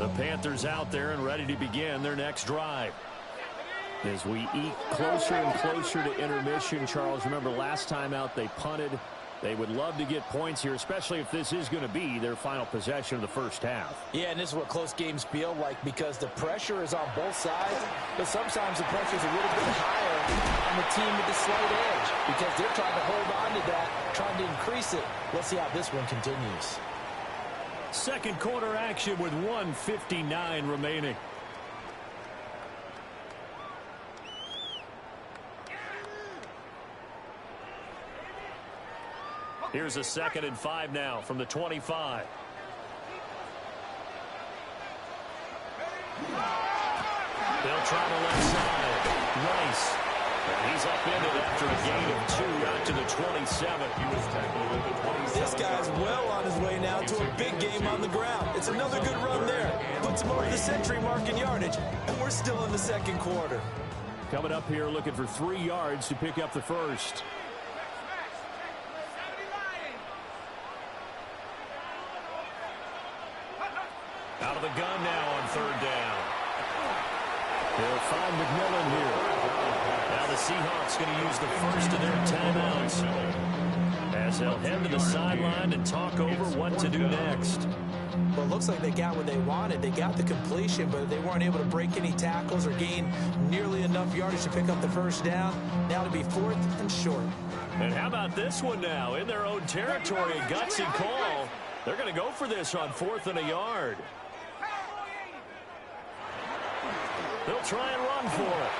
The Panthers out there and ready to begin their next drive. As we eke closer and closer to intermission, Charles, remember last time out they punted. They would love to get points here, especially if this is going to be their final possession of the first half. Yeah, and this is what close games feel like because the pressure is on both sides, but sometimes the pressure is a little bit higher on the team with the slight edge because they're trying to hold on to that, trying to increase it. Let's see how this one continues. Second quarter action with 1:59 remaining. Here's a 2nd and 5 now from the 25. They'll try the left side. Rice. And he's up in it after a gain of 2 out to the 27. He was tackled at the 27. This guy's well on his way now to a big game on the ground. It's another good run there. Puts him over the century mark in yardage, and we're still in the second quarter. Coming up here looking for 3 yards to pick up the first. Out of the gun now on 3rd down. They'll find McMillan here. Now the Seahawks going to use the first of their timeouts as they'll head to the sideline and talk over what to do next. Well, it looks like they got what they wanted. They got the completion, but they weren't able to break any tackles or gain nearly enough yardage to pick up the first down. Now to be 4th and short. And how about this one now? In their own territory, a gutsy call. They're going to go for this on 4th and a yard. They'll try and run for it.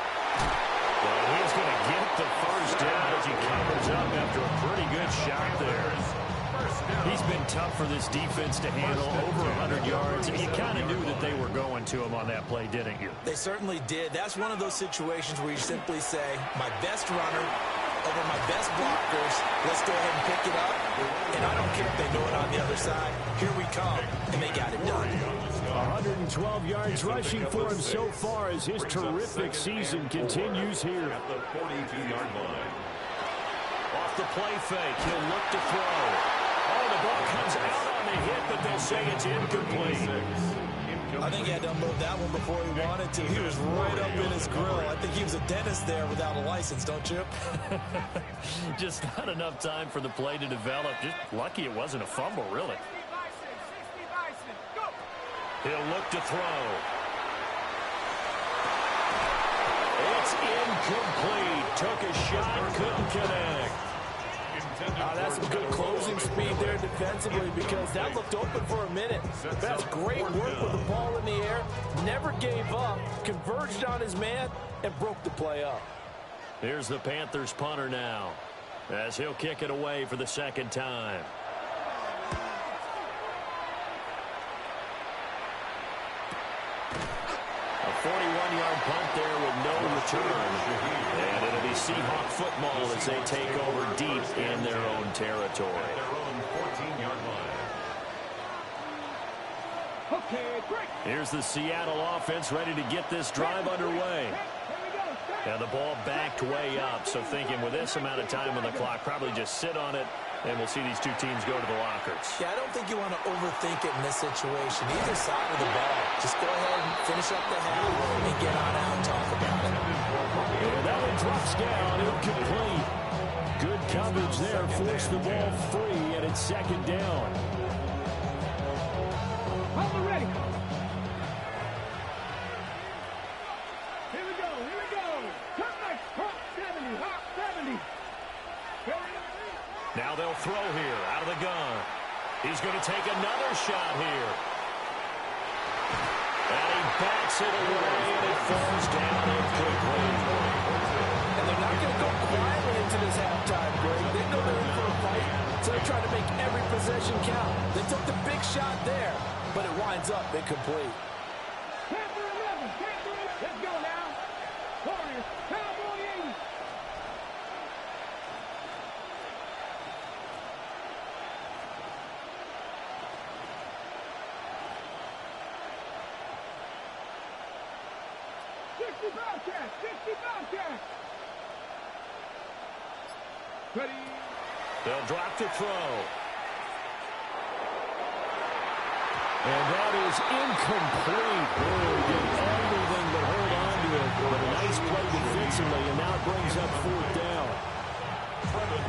Well, he's going to get the first down as he covers up after a pretty good shot there. He's been tough for this defense to handle, over 100 yards, and you kind of knew that they were going to him on that play, didn't you? They certainly did. That's one of those situations where you simply say, my best runner over my best blockers, let's go ahead and pick it up, and I don't care if they know it on the other side. Here we come, and they got it done. 112 yards rushing for him so far as his terrific season continues here. At the 42-yard line. Off the play fake, he'll look to throw. Oh, the ball comes out on the hit, but they'll say it's incomplete. I think he had to unload that one before he wanted to. He was right up in his grill. I think he was a dentist there without a license, don't you? Just not enough time for the play to develop. Just lucky it wasn't a fumble, really. He'll look to throw. It's incomplete. Took a shot, couldn't connect. That's some good closing speed there defensively because that looked open for a minute. That's great work with the ball in the air. Never gave up. Converged on his man and broke the play up. Here's the Panthers punter now as he'll kick it away for the 2nd time. A 41-yard punt there with no return. And it'll be Seahawk football as they take over deep in their own territory. Here's the Seattle offense ready to get this drive underway. Now the ball backed way up, so thinking with this amount of time on the clock, probably just sit on it, and we'll see these two teams go to the lockers. Yeah, I don't think you want to overthink it in this situation. Either side of the ball. Just go ahead and finish up the half and get on out and talk about it. And that one drops down, incomplete. Good coverage there, forced the ball free, and it's 2nd down. I'm ready. Here we go, here we go. Come back, hop 70. Now they'll throw here, out of the gun. He's going to take another shot here. And he backs it away, and it falls down incomplete. And they're not going to go quietly into this halftime, Greg. They know they're in for a fight, so they're trying to make every possession count. They took the big shot there, but it winds up incomplete. Panther 11, Panther 11. Let's go now. Warriors, Cowboy 80. Ready. They'll drop to throw. And that is incomplete. Oh, he did everything but hold on to it. But a nice play defensively, and now it brings up 4th down.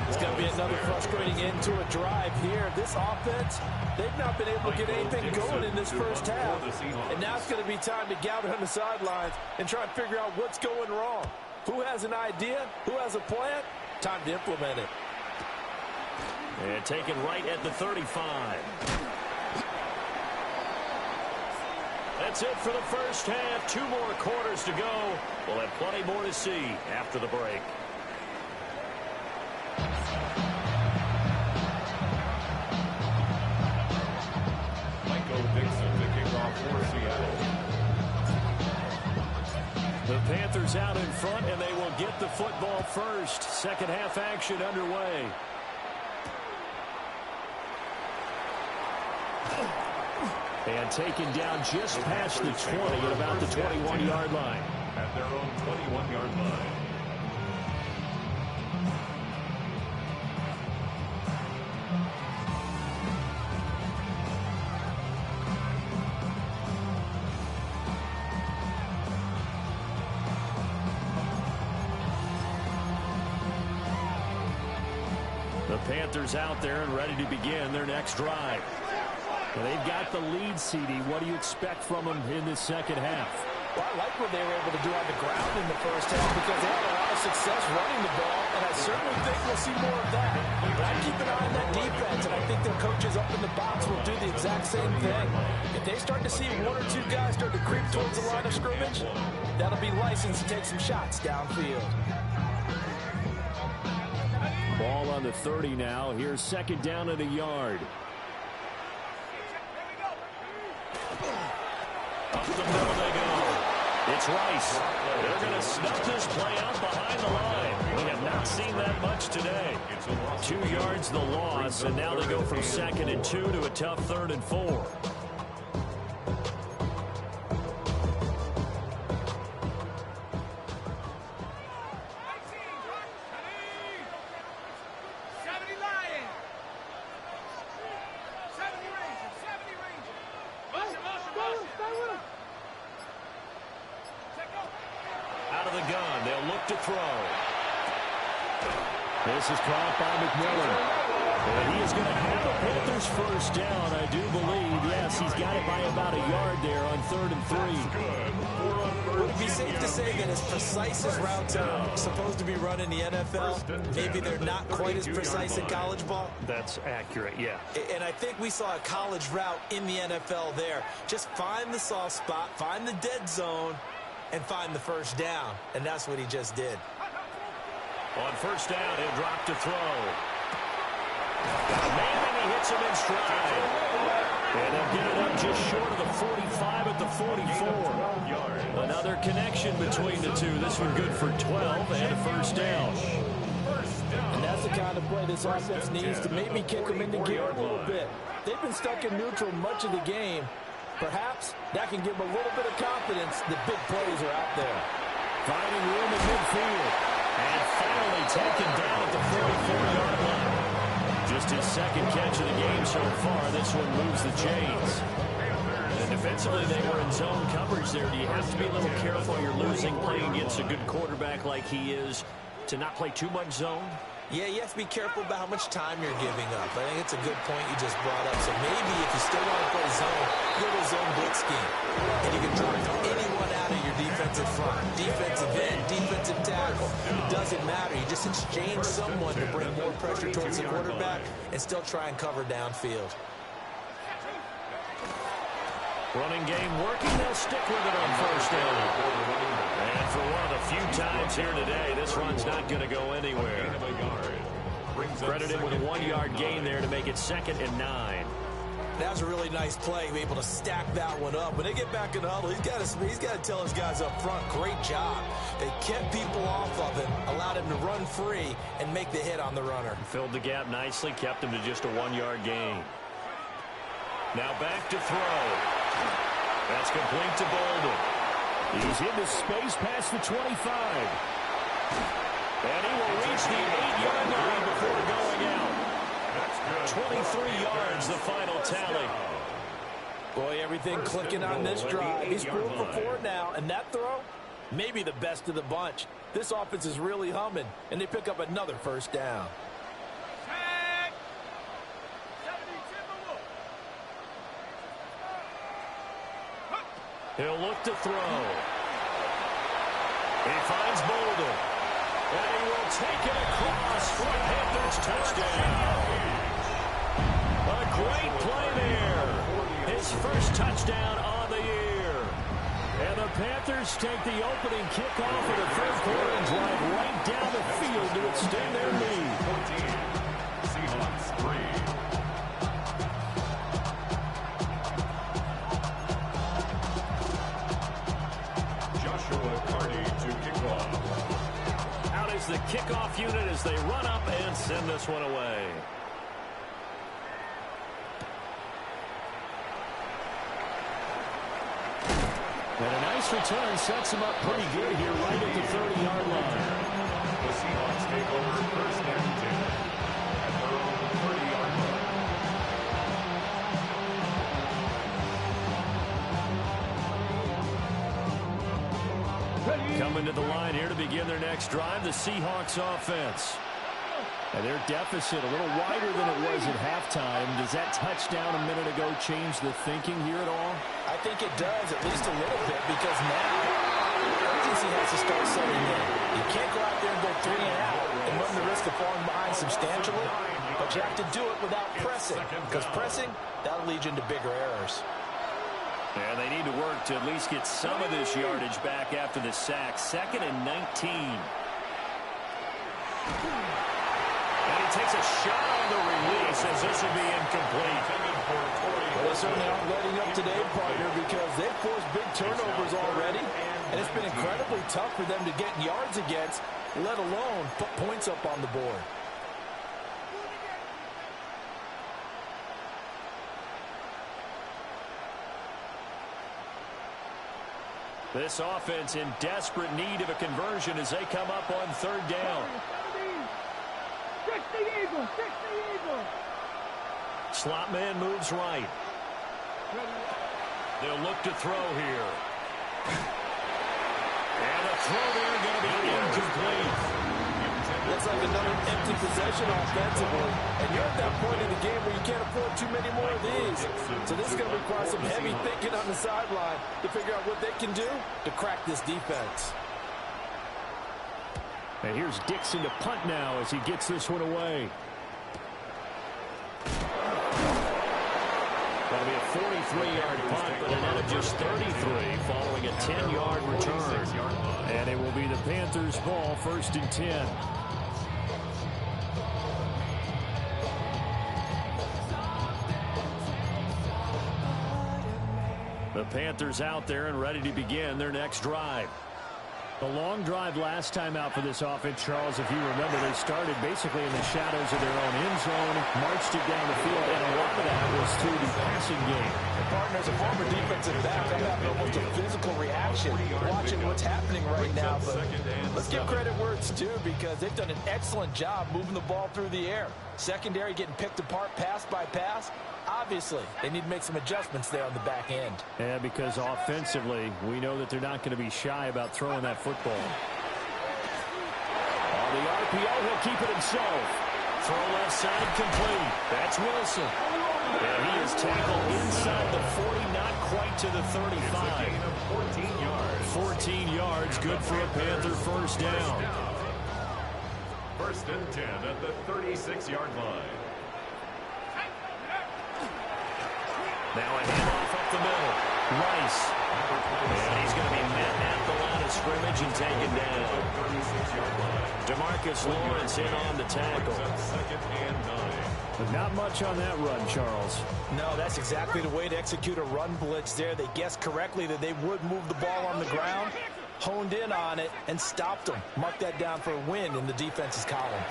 It's going to be another frustrating end to a drive here. This offense, they've not been able to get anything going in this first half. And now it's going to be time to gather on the sidelines and try and figure out what's going wrong. Who has an idea? Who has a plan? Time to implement it. And taken right at the 35. That's it for the first half. 2 more quarters to go. We'll have plenty more to see after the break. The Panthers out in front, and they will get the football first. Second half action underway. And taken down just past the 20 at about the 21-yard line. At their own 21-yard line. The Panthers out there and ready to begin their next drive. Well, they've got the lead, CD. What do you expect from them in this second half? Well, I like what they were able to do on the ground in the first half because they had a lot of success running the ball, and I certainly think we'll see more of that. But I keep an eye on that defense, and I think their coaches up in the box will do the exact same thing. If they start to see 1 or 2 guys start to creep towards the line of scrimmage, that'll be licensed to take some shots downfield. Ball on the 30 now. Here's second down at a yard. Up the middle they go. It's Rice. They're going to snuff this play out behind the line. We have not seen that much today. 2 yards the loss, and now they go from 2nd and 2 to a tough 3rd and 4. This is caught by McMillan. And he is going to have a Panthers first down, I do believe. Yes, he's got it by about a yard there on 3rd and 3. Would it be safe to say that as precise as routes are supposed to be run in the NFL, maybe they're not quite as precise in college ball? That's accurate, yeah. And I think we saw a college route in the NFL there. Just find the soft spot, find the dead zone, and find the first down. And that's what he just did. On first down, he'll drop to throw. Got a man, and he hits him in stride. And he'll get it up just short of the 45 at the 44. Another connection between the two. This one good for 12 and a first down. And that's the kind of play this offense needs to maybe kick them into gear a little bit. They've been stuck in neutral much of the game. Perhaps that can give them a little bit of confidence that big plays are out there. Finding room in midfield. And finally taken down at the 44-yard line. Just his second catch of the game so far. This one moves the chains. And defensively, they were in zone coverage there. Do you have to be a little careful? You're losing playing against a good quarterback like he is to not play too much zone? Yeah, you have to be careful about how much time you're giving up. I think it's a good point you just brought up. So maybe if you still want to play zone, go to a zone blitz scheme. And you can drop anyone out of your defensive front. Defensive end, defensive tackle. It doesn't matter. You just exchange someone to bring more pressure towards the quarterback and still try and cover downfield. Running game working. They'll stick with it on first down. And for one of the few times here today, this run's not going to go anywhere. Credit him with a 1-yard gain there to make it 2nd and 9. That was a really nice play, able to stack that one up. When they get back in the huddle, he's got to tell his guys up front, great job. They kept people off of him, allowed him to run free and make the hit on the runner. Filled the gap nicely, kept him to just a 1-yard gain. Now back to throw. That's complete to Bolden. He's into space past the 25. And he will reach the 8-yard line before going out. 23 yards, the final tally. Boy, everything clicking on this drive. He's moved for 4 now, and that throw, maybe the best of the bunch. This offense is really humming, and they pick up another first down. He'll look to throw. He finds Bolden. And he will take it across for a Panthers touchdown. A great play there. His first touchdown on the year. And the Panthers take the opening kickoff of the third quarter and drive right down the field to extend their lead. 14. Seahawks 3. The kickoff unit as they run up and send this one away. And a nice return sets him up pretty good here right at the 30-yard line. The Seahawks take over first and 10 at their own 30-yard line. Coming to the line here to begin their next drive, the Seahawks offense. And their deficit a little wider than it was at halftime. Does that touchdown a minute ago change the thinking here at all? I think it does, at least a little bit, because now urgency has to start setting in. You can't go out there and go 3 and out and run the risk of falling behind substantially, but you have to do it without pressing, because pressing, that'll lead you into bigger errors. And they need to work to at least get some of this yardage back after the sack. 2nd and 19. And he takes a shot on the release as this will be incomplete. Well, they certainly aren't letting up today, partner, because they've forced big turnovers already, and it's been incredibly tough for them to get yards against, let alone put points up on the board. This offense in desperate need of a conversion as they come up on 3rd down. Slot man moves right. They'll look to throw here. And a throw there going to be incomplete. Looks like another empty possession offensively. And you're at that point in the game where you can't afford too many more of these. So this is going to require some heavy thinking on the sideline to figure out what they can do to crack this defense. And here's Dixon to punt now as he gets this one away. That'll be a 43-yard punt, but a net of just 33 following a 10-yard return. And it will be the Panthers' ball, 1st and 10. The Panthers out there and ready to begin their next drive. The long drive last time out for this offense, Charles, if you remember, they started basically in the shadows of their own end zone, marched it down the field, and a lot of that was through the passing game. And partners, a former defensive back, I'm having almost a physical reaction watching what's happening right now. But let's give credit where it's due, because they've done an excellent job moving the ball through the air. Secondary getting picked apart pass by pass. Obviously, they need to make some adjustments there on the back end. Yeah, because offensively, we know that they're not going to be shy about throwing that football. On the RPO, he'll keep it himself. Throw left side complete. That's Wilson. And he is tackled inside the 40, not quite to the 35. 14 yards, good for a Panther first down. 1st and 10 at the 36-yard line. Now a handoff up the middle. Rice. And he's going to be met at the line of scrimmage and taken down. DeMarcus Lawrence in on the tackle. 2nd and 9. But not much on that run, Charles. No, that's exactly the way to execute a run blitz there. They guessed correctly that they would move the ball on the ground, honed in on it, and stopped them. Mark that down for a win in the defense's column.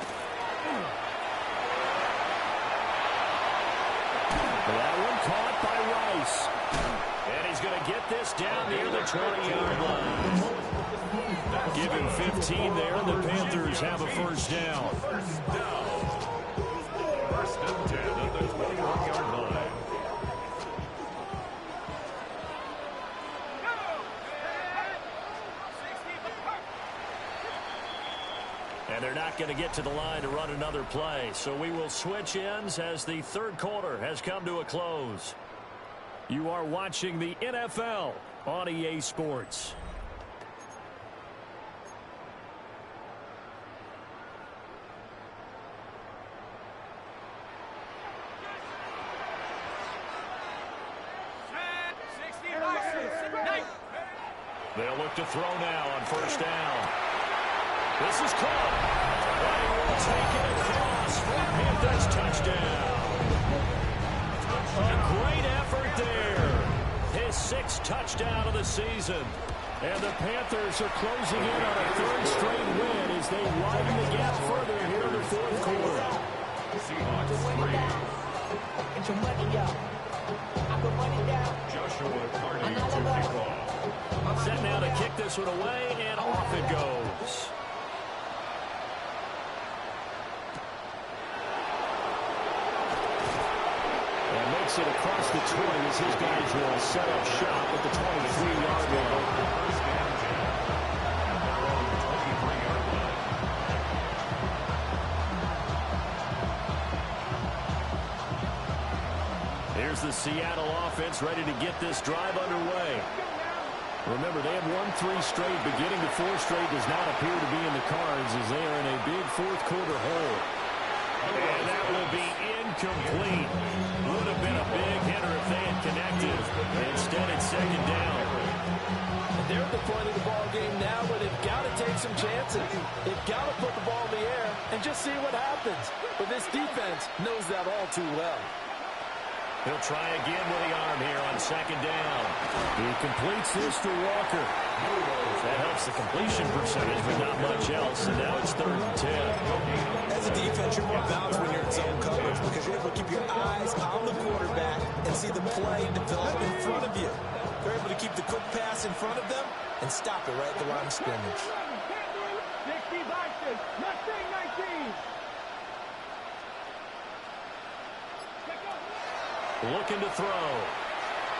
That one caught by Rice. And he's going to get this down near the 20-yard line. Give him 15 there, and the Panthers have a first down. 1st and 10 at the 21-yard line. not going to get to the line to run another play. So we will switch ends as the third quarter has come to a close. You are watching the NFL on EA Sports. They'll look to throw now on first down. This is caught. They will take it across for Panthers touchdown. A great effort there. His sixth touchdown of the season. And the Panthers are closing in on a third straight win as they widen the gap further here in the fourth quarter. Seahawks 3. Get your money down. I put money down. Joshua Carney to kick off. Set now to kick this one away, and off it goes. And makes it across the 20 as his guys will set up shop at the 23-yard line. First down, Jim. And their own 23-yard line. Here's the Seattle offense ready to get this drive underway. Remember, they have won 3 straight, but getting to 4 straight does not appear to be in the cards as they are in a big fourth quarter hole. And that will be incomplete. Would have been a big hitter if they had connected. Instead, it's second down. And they're at the point of the ball game now where they've got to take some chances. They've got to put the ball in the air and just see what happens. But this defense knows that all too well. He'll try again with the arm here on second down. He completes this to Walker. That helps the completion percentage, but not much else. And now it's 3rd and 10. As a defense, you're more balanced when you're in zone coverage because you're able to keep your eyes on the quarterback and see the play develop in front of you. You're able to keep the quick pass in front of them and stop it right at the line of scrimmage. 60 boxes. Mustang 19. Looking to throw.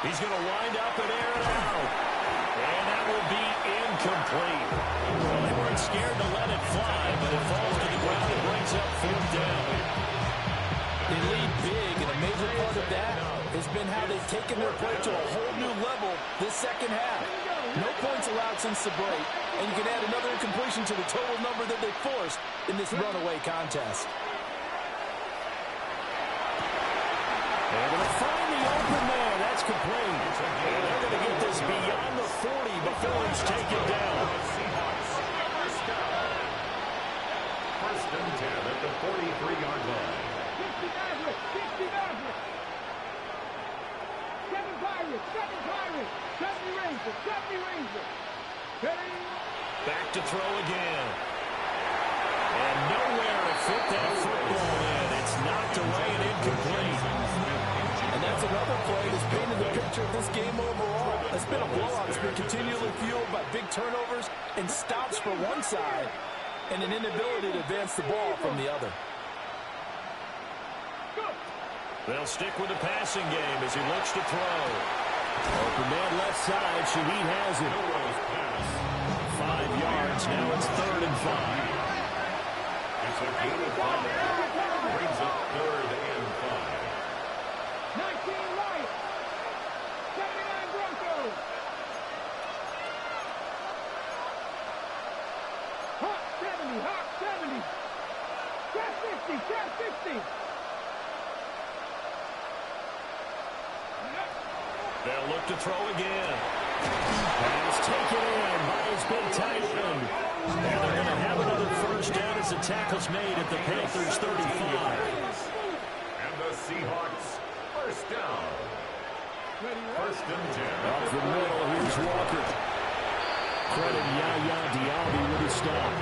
He's going to wind up and air it out. And that will be incomplete. Well, they weren't scared to let it fly, but it falls to the ground and brings up 4th down. They lead big, and a major part of that has been how they've taken their play to a whole new level this second half. No points allowed since the break, and you can add another incompletion to the total number that they forced in this runaway contest. They're going to find the open man. That's complete. And they're going to get this beyond the 40 before he's taken down. Seahawks. First down. First and 10 at the 43-yard line. 60 Mavericks. 60 Mavericks. 7 Pirates. 7 Pirates. 70 Rangers. 70 Rangers. Ready? Back to throw again. And nowhere to fit that football in. It's knocked away and incomplete. And that's another play that's painted the picture of this game overall. It's been a blowout. It's been continually fueled by big turnovers and stops for one side and an inability to advance the ball from the other. They'll stick with the passing game as he looks to throw. Open man left side. Shaheed has it. 5 yards. Now it's 3rd and 5. It's a gain of 5. Brings up 3rd and 5. 19 Lions. 79 Broncos. Hawk 70. Hawk 70. Cat 50. Cat 50. They'll look to throw again. Pass taken in by his big tight end. And they're going to have another first down as the tackle's made at the Panthers' 35. And the Seahawks, first down. First and 10. Up the middle, here's Walker. Credit Yaya Diaby with his stop.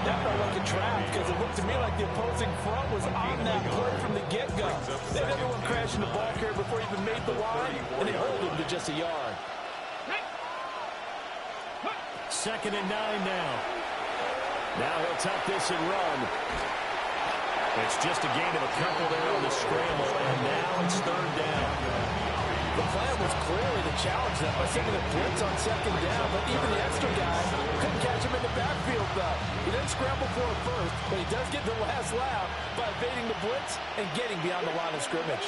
That felt like a trap because it looked to me like the opposing front was on that play from the get-go. They had everyone crashing the ball carrier before he even made the line, and they hold him to just a yard. 2nd and 9 now. Now he'll tuck this and run. It's just a gain of a couple there on the scramble, and now it's 3rd down. The plan was clearly to challenge them by sending a blitz on second down, but even the extra guy couldn't catch him in the backfield, though. He didn't scramble for it first, but he does get the last laugh by evading the blitz and getting beyond the line of scrimmage.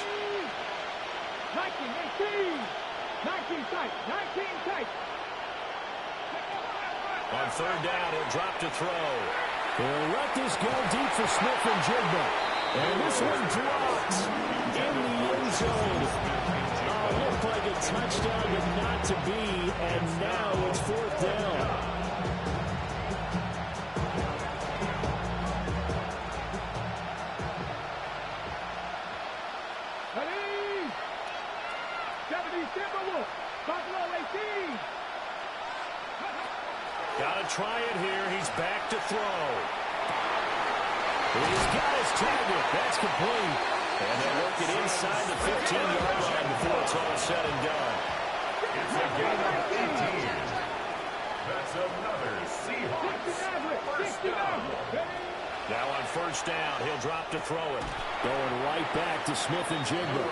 19, 19 tight, 19 tight. On third down, he'll drop to throw. They'll let this go deep for Smith-Njigba. And this one dropped in the end zone. Looked like a touchdown, but not to be. And now it's fourth down. Ready? 70 Timberwolves. Buffalo 18. Got to try it here. He's back to throw. He's got his target. That's complete. And they'll work it inside the 15-yard line before it's all said and done. It's a gain of 18. That's another Seahawks first down. Now on first down, he'll drop to throw it. Going right back to Smith-Njigba.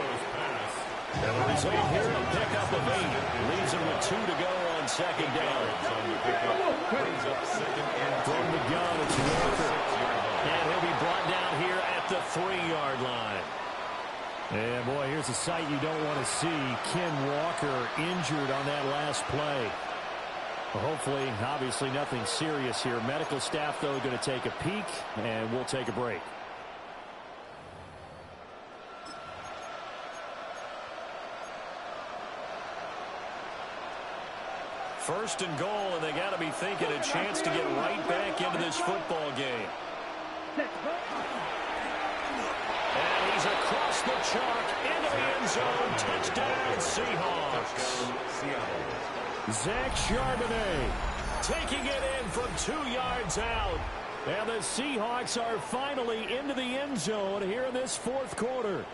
And the result here, a pickup of 8. Leaves him with 2 to go on second down. From the gun, it's Walker. And he'll be brought down here at the 3-yard line. And, boy, here's a sight you don't want to see. Ken Walker injured on that last play. Well, hopefully, obviously, nothing serious here. Medical staff, though, going to take a peek, and we'll take a break. First and goal, and they got to be thinking a chance to get right back into this football game. And he's across the chalk into the end zone. Touchdown, Seahawks. Zach Charbonnet Taking it in from 2 yards out. and the Seahawks are finally into the end zone here in this fourth quarter.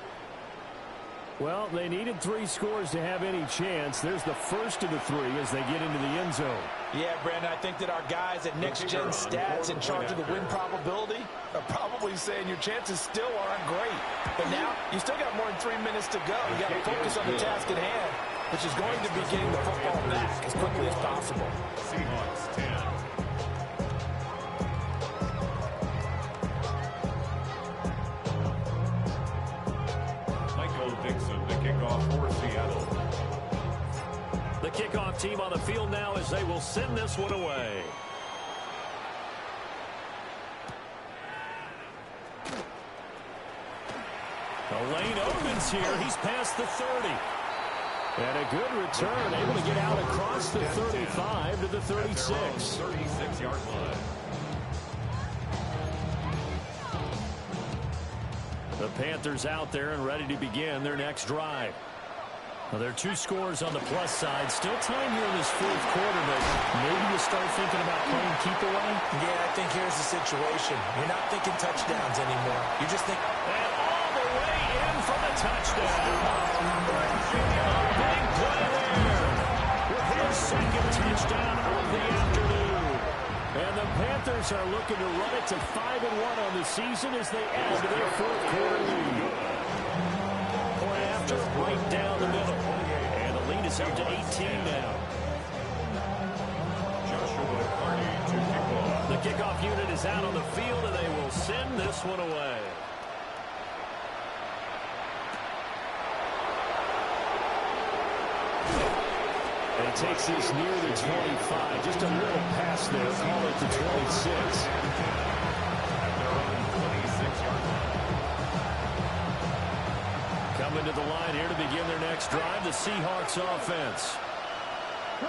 Well, they needed 3 scores to have any chance. There's the first of the 3 as they get into the end zone. Yeah, Brandon, I think that our guys at Next Gen Stats in charge of the win probability are probably saying your chances still aren't great. But now, you still got more than 3 minutes to go. You got to focus on the task at hand, which is going to be getting the football back as quickly as possible. Seahawks 10. Dixon, the kickoff for Seattle. The kickoff team on the field now as they will send this one away. The lane opens here. He's past the 30. And a good return, able to get out across the 35 to the 36. 36-yard line. The Panthers out there and ready to begin their next drive. Well, there are 2 scores on the plus side. Still time here in this fourth quarter, but maybe you start thinking about playing keep away? Yeah, I think here's the situation. You're not thinking touchdowns anymore. You just think... And all the way in for the touchdown. Big play there with his second touchdown of the afternoon. And the Panthers are looking to run it to 5-1 on the season as they add to their fourth quarter lead. Point after, right down the middle. And the lead is up to 18 now. Joshua Carney to kick off. The kickoff unit is out on the field, and they will send this one away. And he takes this near the 25. Just a little pass there. Call it the 26. Coming to the line here to begin their next drive, the Seahawks offense.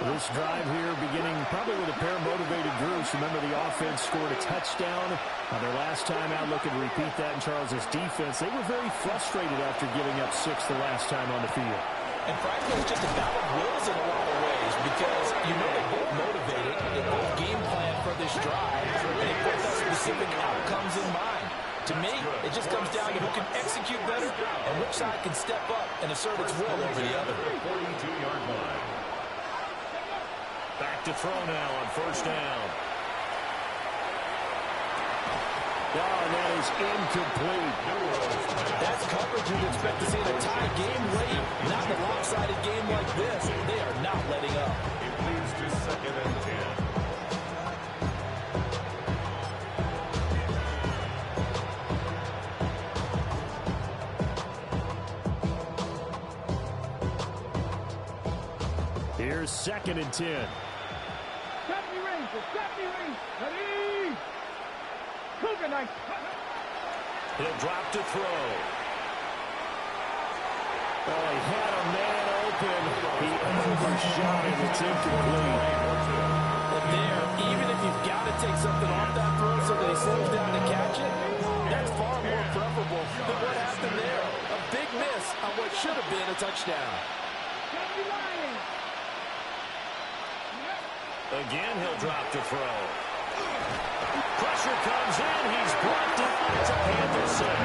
This drive here beginning probably with a pair of motivated groups. Remember, the offense scored a touchdown on their last time out. Looking to repeat that in Charles' defense. They were very frustrated after giving up 6 the last time on the field. And frankly, it's just a battle of wills in a lot of ways because you know they're both motivated, they both game plan for this drive, and they both have specific outcomes in mind. To me, it just comes down to who can execute better and which side can step up and assert its will over the other. 42-yard line. Back to throw now on first down. Oh, and that is incomplete. That's coverage you'd expect to see in a tie game late. Not in a lopsided game like this. They are not letting up. It leads to 2nd and 10. Here's 2nd and 10. Stephanie Rings. Stephanie Rings. Ready? Cougar knife. He'll drop to throw. Oh, he had a man open. He overshot it. It's incomplete. But there, even if you've got to take something off that throw so that he slows down to catch it, that's far more preferable than what happened there. A big miss on what should have been a touchdown. Stephanie Rings. Again, he'll drop to throw. Pressure comes in. He's brought down. It's a Panther sack.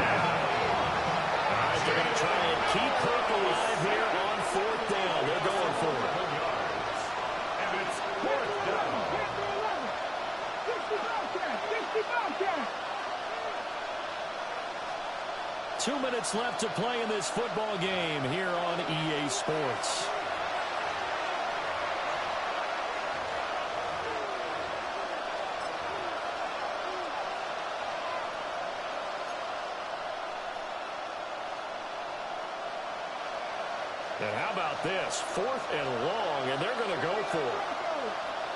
All right, they're going to try and keep Kirk alive here on 4th down. They're going for it. And it's 4th down. 2 minutes left to play in this football game here on EA Sports. And how about this? 4th and long, and they're going to go for it.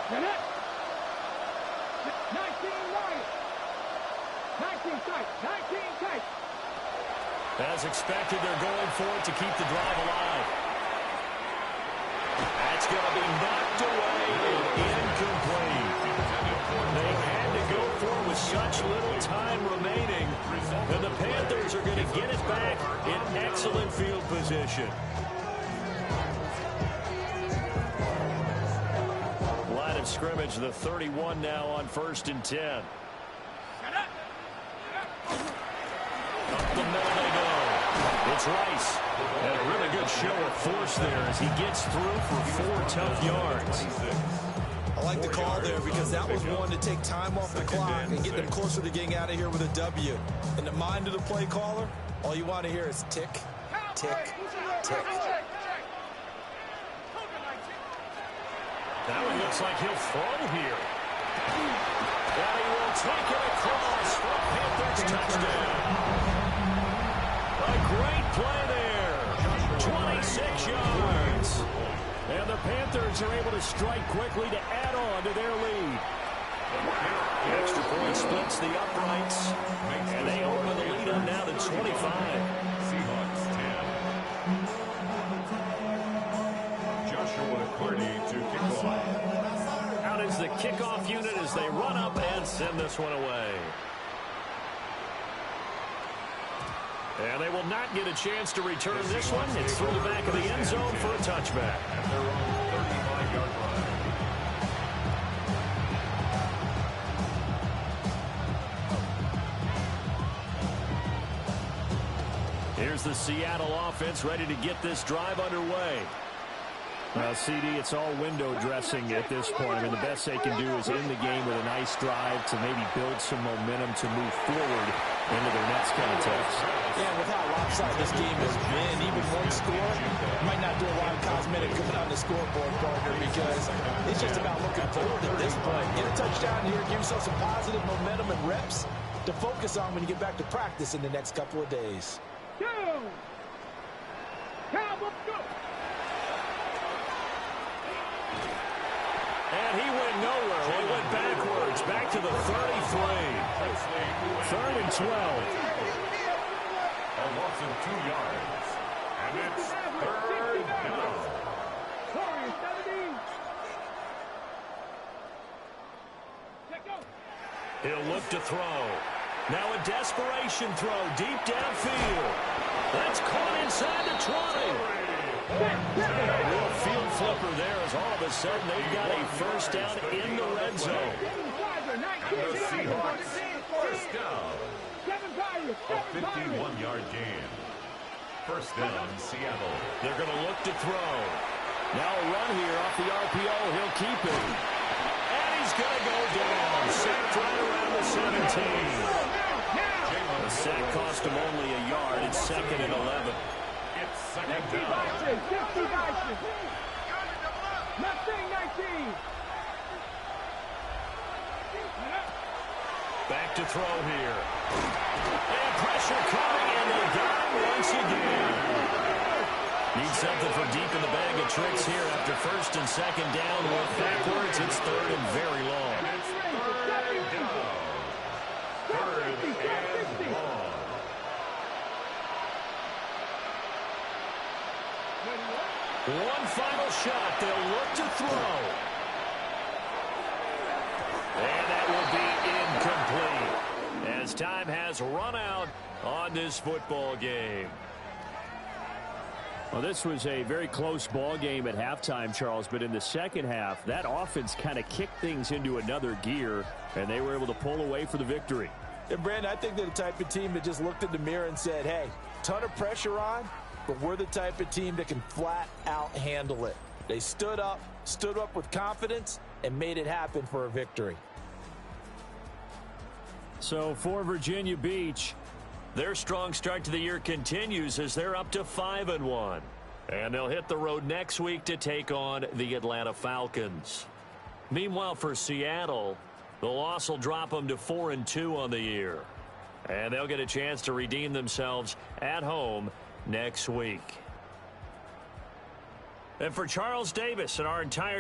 19 right. 19 tight. 19 tight. As expected, they're going for it to keep the drive alive. That's going to be knocked away and incomplete. They had to go for it with such little time remaining. And the Panthers are going to get it back in excellent field position. Line of scrimmage, the 31 now on 1st and 10. Up the middle they go. It's Rice. And a really good show of force there as he gets through for 4 tough yards. I like the call there because that was one to take time off the clock and get them closer to getting out of here with a W. In the mind of the play caller, all you want to hear is tick, tick, tick. That one looks like he'll throw here. And he will take it across for a Panthers touchdown. A great play there. 26 yards. And the Panthers are able to strike quickly to add on to their lead. The extra point splits the uprights. And they open the lead up now to 25. Seahawks 10. Joshua Carney to kick off. Out is the kickoff unit as they run up and send this one away. And they will not get a chance to return this one. It's through the back of the end zone for a touchback. At their own 35-yard line. Here's the Seattle offense ready to get this drive underway. Well, CD, it's all window dressing at this point. I mean, the best they can do is end the game with a nice drive to maybe build some momentum to move forward into their next contest. Yeah, with how lopsided this game has been, even one score might not do a lot of cosmetic good on the scoreboard, partner, because it's just about looking forward at this point. Get a touchdown here, give yourself some positive momentum and reps to focus on when you get back to practice in the next couple of days. Cowboys, go. And he went nowhere. He went backwards, back to the 33. 3rd and 12. A loss of 2 yards. And it's 3rd down. Sorry, 17. Check go. He'll look to throw. Now a desperation throw deep downfield. That's caught inside the 20. A real field flipper there as all of a sudden they've got a first down in the red zone. And the Seahawks, first down. A 51-yard gain. First down, Seattle. They're going to look to throw. Now a run here off the RPO. He'll keep it. And he's going to go down. Sacked right around the 17. sack cost him only a yard. It's 2nd and 11. It's second 50 down. boxes, 50 boxes. Nothing, 19. Back to throw here. And pressure coming, and they got him once again. Need something for deep in the bag of tricks here after 1st and 2nd down. Work backwards. It's 3rd and very long. And it's 3rd down. 3rd and long. One final shot. They'll look to throw. And that will be incomplete as time has run out on this football game. Well, this was a very close ball game at halftime, Charles, but in the second half, that offense kind of kicked things into another gear, and they were able to pull away for the victory. And, Brandon, I think they're the type of team that just looked in the mirror and said, hey, ton of pressure on, but we're the type of team that can flat out handle it. They stood up with confidence, and made it happen for a victory. So for Virginia Beach, their strong start to the year continues as they're up to 5-1. And they'll hit the road next week to take on the Atlanta Falcons. Meanwhile, for Seattle, the loss will drop them to 4-2 on the year. And they'll get a chance to redeem themselves at home next week. And for Charles Davis and our entire